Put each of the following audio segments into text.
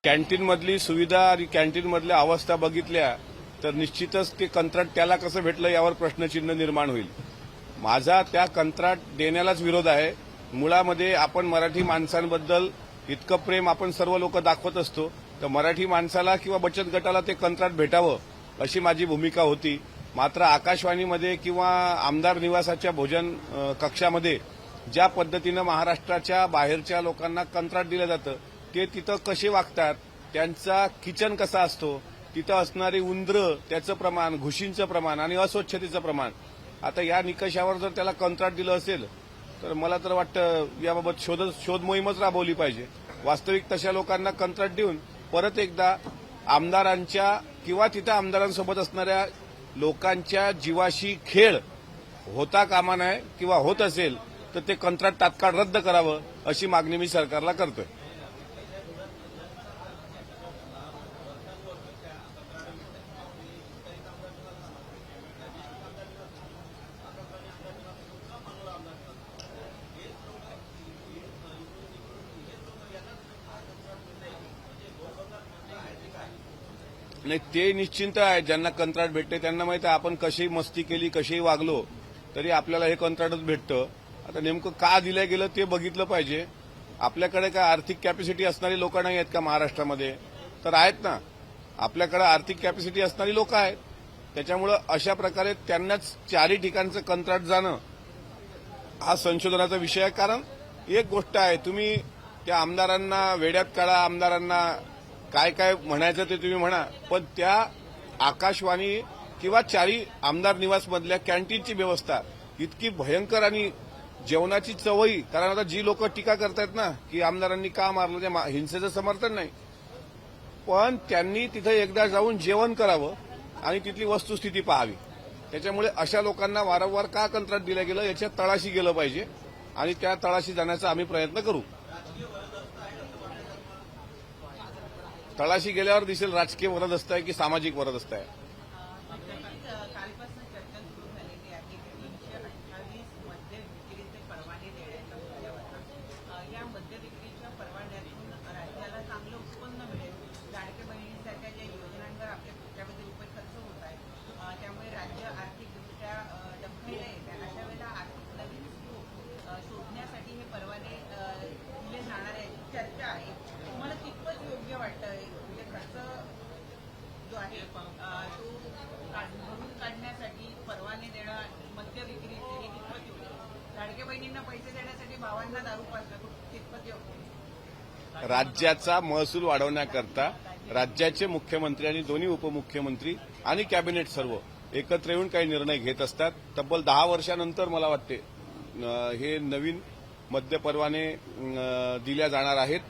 कॅन्टीनमधली सुविधा आणि कॅन्टीनमधल्या अवस्था बघितल्या तर निश्चितच ते कंत्राट त्याला कसं भेटलं यावर प्रश्नचिन्ह निर्माण होईल. माझा त्या कंत्राट देण्यालाच विरोध आहे. मुळामध्ये आपण मराठी माणसांबद्दल इतकं प्रेम आपण सर्व लोक दाखवत असतो, तर मराठी माणसाला किंवा बचत गटाला ते कंत्राट भेटावं अशी माझी भूमिका होती. मात्र आकाशवाणीमध्ये किंवा आमदार निवासाच्या भोजन कक्षामध्ये ज्या पद्धतीनं महाराष्ट्राच्या बाहेरच्या लोकांना कंत्राट दिलं जातं, ते तिथं कसे वागतात, त्यांचा किचन कसा असतो, तिथं असणारी उंदरं, त्याचं प्रमाण, घुशींचं प्रमाण आणि अस्वच्छतेचं प्रमाण, आता या निकषावर जर त्याला कंत्राट दिलं असेल तर मला तर वाटतं याबाबत शोध मोहीमच राबवली पाहिजे. वास्तविक तशा लोकांना कंत्राट देऊन परत एकदा आमदारांच्या किंवा तिथं आमदारांसोबत असणाऱ्या लोकांच्या जीवाशी खेळ होता कामा नये किंवा होत असेल तर ते कंत्राट तात्काळ रद्द करावं अशी मागणी मी सरकारला करतोय. नाही, ते निश्चिंत आहे. ज्यांना कंत्राट भेटते त्यांना माहिती आहे आपण कशी मस्ती केली, कशीही वागलो तरी आपल्याला हे कंत्राटच भेटतं. आता नेमकं का दिलं गेलं ते बघितलं पाहिजे. आपल्याकडे काय आर्थिक कॅपॅसिटी असणारी लोक नाही आहेत का महाराष्ट्रामध्ये? तर आहेत ना, आपल्याकडे आर्थिक कॅपॅसिटी असणारी लोक आहेत. त्याच्यामुळं अशा प्रकारे त्यांनाच चारही ठिकाणचं कंत्राट जाणं हा संशोधनाचा विषय आहे. कारण एक गोष्ट आहे, तुम्ही त्या आमदारांना वेड्यात काढा, आमदारांना काय काय म्हणायचं ते तुम्ही म्हणा, पण त्या आकाशवाणी किंवा चारी आमदार निवासमधल्या कॅन्टीनची व्यवस्था इतकी भयंकर आणि जेवणाची चवही, कारण आता जी लोक टीका करतायत ना की आमदारांनी का मारलं, त्या हिंसेचं समर्थन नाही, पण त्यांनी तिथे एकदा जाऊन जेवण करावं आणि तिथली वस्तुस्थिती पाहावी. त्याच्यामुळे अशा लोकांना वारंवार का कंत्राट दिलं गेलं याच्या तळाशी गेलं पाहिजे आणि त्या तळाशी जाण्याचा आम्ही प्रयत्न करू. तळाशी गेल्यावर दिसेल राजकीय वरदहस्त आहे की सामाजिक वरदहस्त आहे. कालपासून चर्चा सुरू झालेली आहे की 328 मद्य विक्रीचे परवाने देण्याच्या मुद्द्यावर. या मद्य विक्रीच्या परवान्यातून राज्याला चांगलं उत्पन्न मिळेल. लाडक्या बहिणींसारख्या ज्या योजनांवर आपले कोट्यावधी रुपये खर्च होत आहेत, त्यामुळे राज्य आर्थिकदृष्ट्या डबघाईला येते. अशा वेळेला आर्थिक नवीन स्रोत शोधण्यासाठी हे परवाने दिले जाणार आहे चर्चा आहे. तुम्हाला कितपत योग्य वाटतं? म्हणजे खर्च जो आहे तो भरून काढण्यासाठी परवाने देणं मद्य विक्रीचे हे कितपत योग्य? लाडक्या बहिणींना पैसे देण्यासाठी भावांना दारू पाजणं कितपत योग्य? राज्याचा महसूल वाढवण्याकरता राज्याचे मुख्यमंत्री आणि दोन्ही उपमुख्यमंत्री आणि कॅबिनेट सर्व एकत्र येऊन काही निर्णय घेत असतात. तब्बल 10 वर्षानंतर मला वाटते हे नवीन मद्य परवाने दिल्या जाणार आहेत.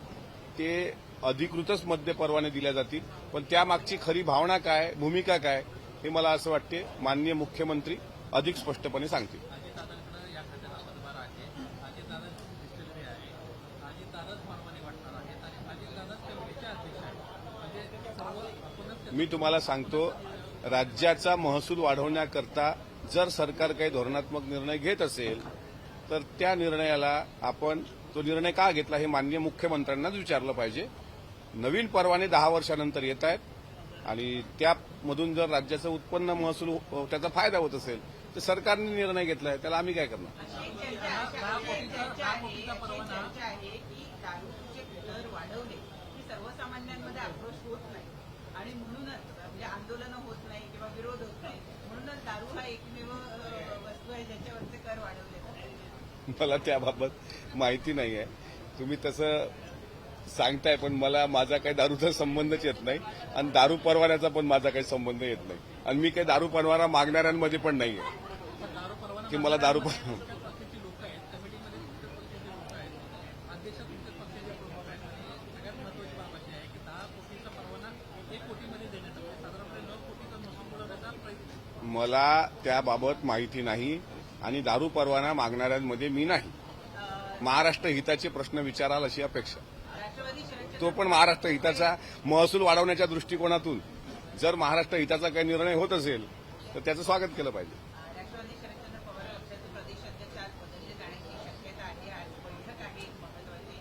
ते अधिकृतच मद्य परवाने दिल्या जातील, पण त्यामागची खरी भावना काय, भूमिका काय, हे मला असं वाटते माननीय मुख्यमंत्री अधिक स्पष्टपणे सांगतील. मी तुम्हाला सांगतो, राज्याचा महसूल वाढवण्याकरता जर सरकार काही धोरणात्मक निर्णय घेत असेल तर त्या निर्णयाला आपण तो निर्णय का घेतला हे माननीय मुख्यमंत्र्यांनाच विचारलं पाहिजे. नवीन परवाने 10 वर्षानंतर येत आहेत आणि त्यामधून जर राज्याचं उत्पन्न महसूल त्याचा फायदा होत असेल तर सरकारने निर्णय घेतला आहे, त्याला आम्ही काय करणार? सर्वसामान्यांमध्ये आक्रोश होत नाही आणि म्हणूनच म्हणजे आंदोलनं होत नाही किंवा विरोध होत नाही, म्हणूनच दारू हा एकमेव वस्तू आहे ज्याच्यावरचे कर वाढवले जातात. मला त्याबाबत माहिती नाही आहे. तुम्ही तसं सांगताय, पण मला माझा काही दारूचा संबंधच येत नाही आणि दारू परवान्याचा पण माझा काही संबंध येत नाही आणि मी काही दारू परवाना मागणाऱ्यांमध्ये पण नाही आहे की मला दारू मला त्याबाबत माहिती नाही आणि दारू परवाना मागणाऱ्यांमध्ये मी नाही. महाराष्ट्र हिताचे प्रश्न विचाराल अशी अपेक्षा. तो पण महाराष्ट्र हिताचा महसूल वाढवण्याच्या दृष्टिकोनातून जर महाराष्ट्र हिताचा काही निर्णय होत असेल तर त्याचं स्वागत केलं पाहिजे. राष्ट्रवादी शरदचंद्र पवार पक्षाचे प्रदेशाध्यक्ष आज बदलले जाण्याची शक्यता आहे. आज बैठक आहे महत्वाची.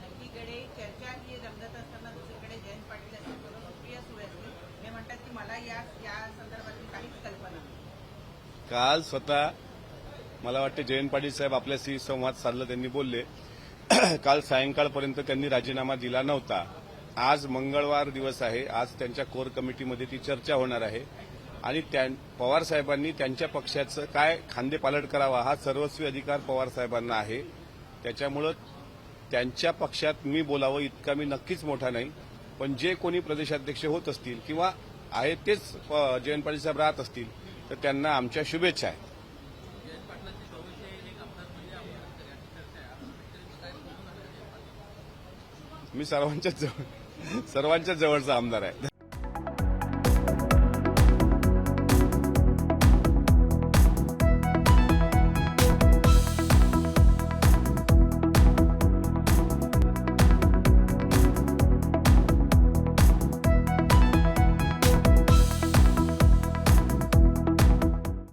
एकीकडे चर्चा ही रंगत असताना दुसरीकडे जयंत म्हणतात की मला या संदर्भातली काहीच कल्पना नाही. काल स्वतः मला वाटते जयंत पाटील साहेब आपल्याशी संवाद साधला, त्यांनी बोलले काल सायंकाळपर्यंत त्यांनी राजीनामा दिला नव्हता. आज मंगळवार दिवस आहे, आज त्यांच्या कोर कमिटीमध्ये ती चर्चा होणार आहे आणि पवार साहेबांनी त्यांच्या पक्षाचं काय खांदेपालट करावा हा सर्वस्वी अधिकार पवार साहेबांना आहे. त्याच्यामुळं त्यांच्या पक्षात मी बोलावं इतका मी नक्कीच मोठा नाही, पण जे कोणी प्रदेशाध्यक्ष होत असतील किंवा आहे तेच जयंत पाटील साहेब राहत असतील तर त्यांना आमच्या शुभेच्छा आहेत. मी सर्वांच्याच जवळचा आमदार आहे.